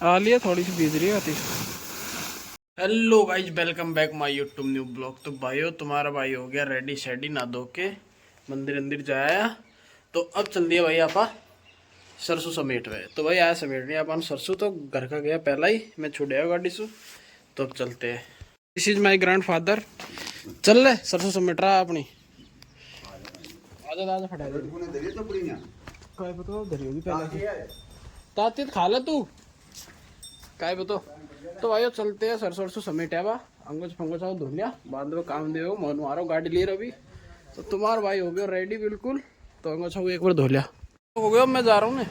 आ लिया, थोड़ी सी बीज रही होती। Hello guys, welcome back my YouTube new blog. तो भाइयों, तुम्हारा भाई हो गया रेडी शेडी ना धो के मंदिर अंदिर जाया। तो अब चल दिया भाई आपा सरसों समेट रहे। तो भाई आया समेट रही अपन सरसों। तो घर का गया पहला ही, मैं छुड़िया गाड़ी से। तो अब चलते हैं। This is my grand father. चल ले, सरसों समेट रहा अपनी। आजा आजा फटा काय बताओ धरी होगी पहले ताती खा ले तू काय बताओ। तो भाई चलते हैं, सरसों सरसों समेटे बा अंगोच फंगोच धो लिया, बाद में काम दे मन मारो गाड़ी ले अभी। तो तुम्हारा भाई हो गया रेडी बिल्कुल। तो अंगोच एक बार धो लिया हो गया। मैं जा रहा हूँ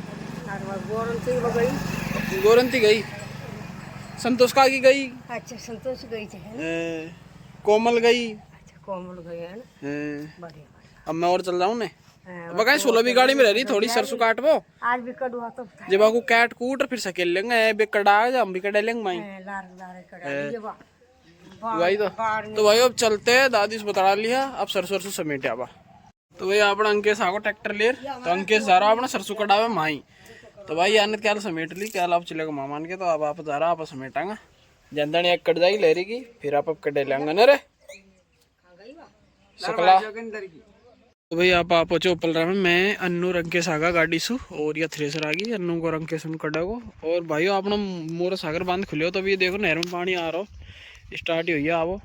गोरंती गई, संतोष का की गई। अच्छा, संतोष गई थी है ना? कोमल गई। अच्छा, कोमल गई है ना? बढ़िया। अब मैं और चल जाऊँ ने बगाई 16 भी गाड़ी में रह रही थोड़ी सरसों काट वो आज भी कड़वा तो जब आपको कैट कूट फिर सकेल लेंगे बे कड़ा हम भी कड़ा लेंगे माई लार लार कड़ा ये भाई। तो भाई अब चलते हैं, दादी से बता लिया अब सरसों सरसों समेटे आवा। तो भाई अपना अंकेश आगो ट्रैक्टर ले। तो अंकेश जा रहा अपना सरसों कटावे माई। तो भाई आने क्या समेट ली क्या आप चलेगा मामान के। तो अब आप जा रहा आप समेटांगा जनदन एक कट जाएगी लहरी की, फिर आप कटे लेंगे न रे सकला। तो भाई आप पहुंचे ऊपर रहा मैं अन्नू रंकेश आगा गाड़ी सु और या थ्रेसर आ गई अन्नू को रंकेश कटा को। और भाइयों अपना मोरा सागर बांध खुले हो। तो अभी देखो नहर में पानी आ रहा हो स्टार्ट ही हुई है आवो।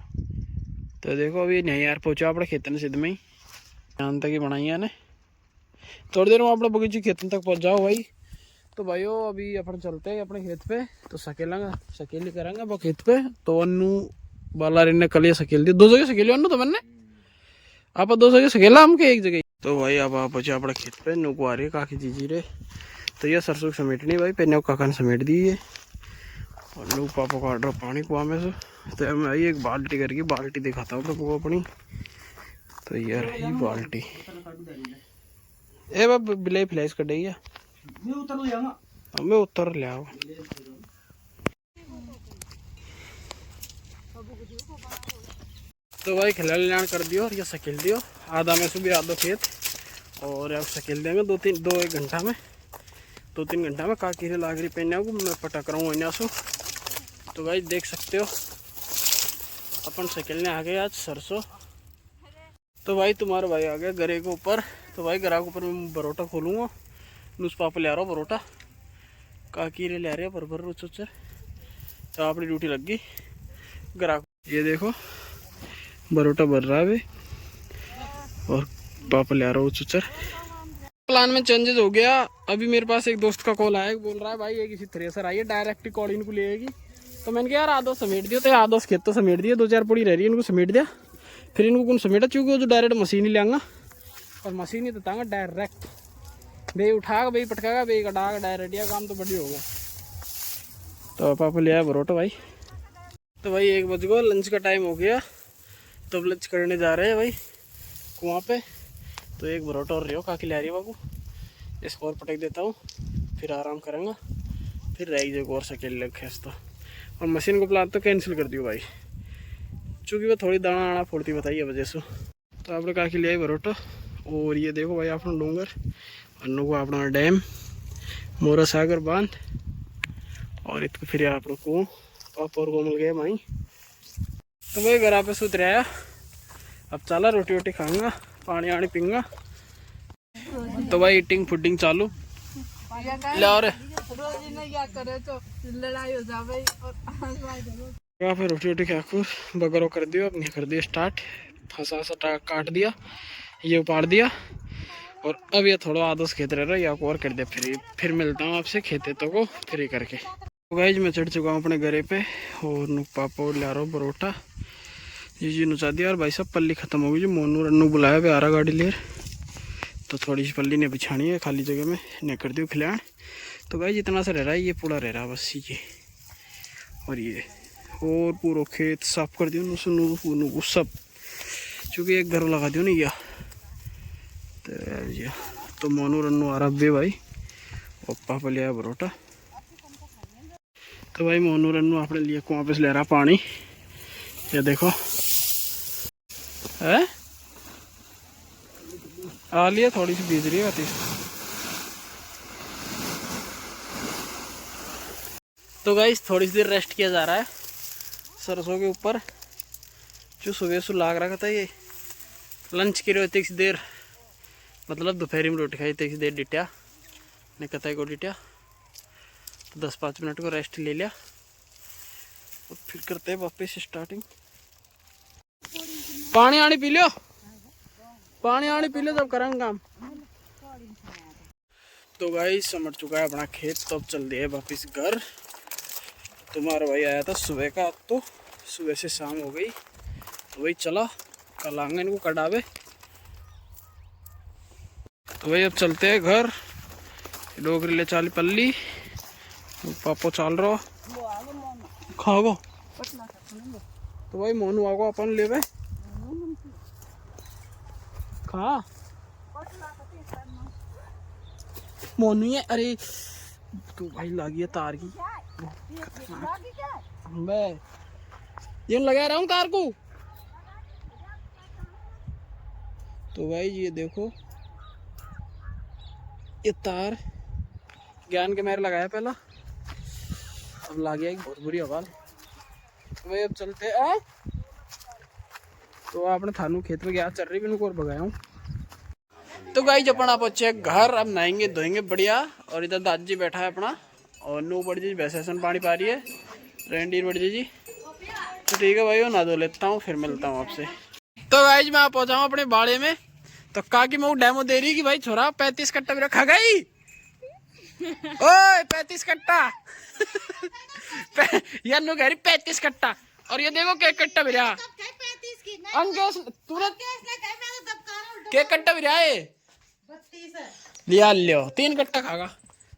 तो देखो अभी नहीं यार पहुंचा अपने खेतन सिद्ध में ही यहाँ तक ही बनाई है ने। थोड़ी देर में अपने बगीचे खेतन तक पहुंच जाओ भाई। तो भाइयों अभी अपन चलते हैं अपने खेत पे। तो सकेलेंगे सकेली करेंगे वो खेत पे। तो अन्नू बालारी ने कल सकेल दी, 2 जगह सकेली अन्नू तो मैंने आप 2 जगह सकेला हम के एक जगह। तो भाई अब आप पहुंचे अपने खेत पे। नुको आ रही है काकी जीजी रे। तो ये सरसों समेटनी भाई पहले काका ने समेट दी है। और लोग पापा काट रहा पानी कुआ में से। तो मैं आई एक बाल्टी करके बाल्टी दिखाता हूँ तो अपनी। तो यार ही बाल्टी ए बाब बिलाई फ्लैश कर देगी मैं उतर लिया। तो भाई खिलान कर दियो और ये सकेल दियो आधा में से भी आधो खेत। और अब सकेल देंगे 1 घंटा में 2-3 घंटा में काकी से लाग रही पहने को मैं पटक रहा हूँ यहाँ से। तो भाई देख सकते हो अपन सकेलने आ गए आज सरसों। तो भाई तुम्हारा भाई आ गया गरे के ऊपर। तो भाई गरा के ऊपर मैं बरोटा खोलूँगा। नुस पापा ले आ रहा हूँ बरोटा, काकी रे ले आ रहे हैं भर रुचर। तो अपनी ड्यूटी लग गई गरा। ये देखो बरोटा भर रहा है और पापा ले आ रहा हूँ चुचर। प्लान में चेंजेस हो गया। अभी मेरे पास एक दोस्त का कॉल आया, बोल रहा है भाई ये किसी थ्रेसर आई है डायरेक्ट कॉल इनको लेगी। तो मैंने कहा यार आधो समेट दियो। तो आधो खेत तो समेट दिया, 2-4 पड़ी रह रही है इनको समेट दिया। फिर इनको कौन समेटा चूंकि वो जो डायरेक्ट मशीन ही लेंगा और मशीन ही तो तांगा डायरेक्ट भाई उठागा भाई पटकागा भाई कटागा डायरेक्ट। या काम तो बड़ी हो गया। तो पापा ले आया बरोटा भाई। तो भाई 1 बज गो लंच का टाइम हो गया। तो अब लंच करने जा रहे हैं भाई कुआं पे। तो एक बरोटा और रही काकी ले रही है बाबू, इसको और पटक देता हूँ फिर आराम करेंगे। फिर रह जगह और सकेल लग खेस। तो और मशीन को प्लान तो कैंसिल कर दियो भाई चूँकि वो थोड़ी दाना आना फोड़ती बताइए वजह से। तो आपने काकी ले आई बरोटा। और ये देखो भाई अपना डूंगर अन्नू को अपना डैम मोरा सागर बांध और इसको फिर आप को पापा और कोमल गए माई। तो भाई घर पे सुत रहा अब चला रोटी वोटी खाऊंगा पानी वानी पीऊंगा। तो भाई ईटिंग फुटिंग चालू ला रे फिर रोटी वोटी खाकर बगरो कर दियो अपनी कर दिया स्टार्ट। फंसा सा काट दिया ये उपाड़ दिया। और अब ये थोड़ा आदस खेत रह रहा है या और कर दे फिर मिलता हूँ आपसे खेते तो को फ्री करके। तो गाइस मैं चढ़ चुका हूँ अपने घरे पे और नुक पापा ला रहा हूँ बरोटा जी नुचा दिया। और भाई साहब पल्ली खत्म हो गई जो मोनू रन्नू बुलाया पे आ रहा गाड़ी लेर। तो थोड़ी सी पल्ली ने बिछानी है खाली जगह में ने कर दी खिलान। तो गाइस जितना सा रह रहा है ये पूरा रह रहा है बस ये और ये और पूरा खेत साफ कर दियो नुसू सब चूँकि एक घर लगा दियो नहीं गया। तो मोनू रन्नू आ रहा बे भाई और पापा ले आया बरोटा। तो भाई मोनू रन्नू अपने लिए कुआं पे से ले रहा पानी। ये देखो है आ लिया, थोड़ी सी बीज रही होती। तो गाइस थोड़ी सी देर रेस्ट किया जा रहा है सरसों के ऊपर, जो सुबह से लाग रखा था। ये लंच की रोती सी देर, मतलब दोपहर में रोटी खाई थी देर डिटिया ने कताई को डिटिया। तो 10-5 मिनट को रेस्ट ले लिया और फिर करते हैं वापस स्टार्टिंग। पानी आनी पी लो, पानी आनी पी लो तब करेंगे काम। तो गाइस समझ चुका है अपना खेत, तो अब चल दिए वापस घर। तुम्हारा भाई आया था सुबह का, तो सुबह से शाम हो गई, तो वही चला कल आंगन को कटावे। तो भाई अब चलते हैं घर। डोगरी ले चाली पल्ली पापो चाल रहा खागो। तो भाई मोनू आगो अपन ले भाई खा मोनू है। अरे तू भाई लगी है तार की, मैं ये लगा रहा हूँ तार को। तो भाई ये देखो ये तार ज्ञान के मेरे लगाया पहला, अब लग गया एक बहुत बुरी आवाज। तो भाई अब चलते हैं। तो आपने थानू खेत में गया चल रही भी और भगाया हूँ। तो गाइस अपन आप अच्छे घर, अब नहाएंगे धोएंगे बढ़िया। और इधर दादी बैठा है अपना, और नू बड़ी जी भैंसन पानी पा रही है, रेंडीर बड़ी जी। तो ठीक है भाई वो नहा धो लेता हूँ, फिर मिलता हूँ आपसे। तो गाइस मैं पहुंचा हूँ अपने बाड़े में। तो काकी मैं डेमो दे रही कि भाई छोरा 35 कट्टा भी रखा गई। ओए 35 कट्टा यार नु कह रही 35 कट्टा। और ये देखो के कट्टा भी रहा अंकेश तुरंत के कट्टा भी रहा है लिया लियो 3 कट्टा खागा।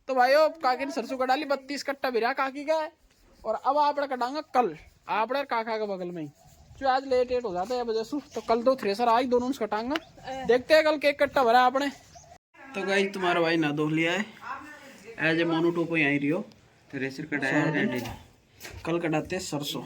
तो भाई काकी ने सरसों कटा ली, 32 कट्टा भी रहा काकी का। और अब आपने कटांगा कल आपने काका के बगल में ही, जो आज लेट हो जाता है वजह से। तो कल तो थ्रेसर आई दोनों से कटांगा, देखते हैं कल केक कट्टा भरा आपने। तो गाइस तुम्हारा भाई ना धो लिया है, एज ए मोनू टोपो यहीं रियो थ्रेसर कटाया है। कल कटाते हैं सरसों।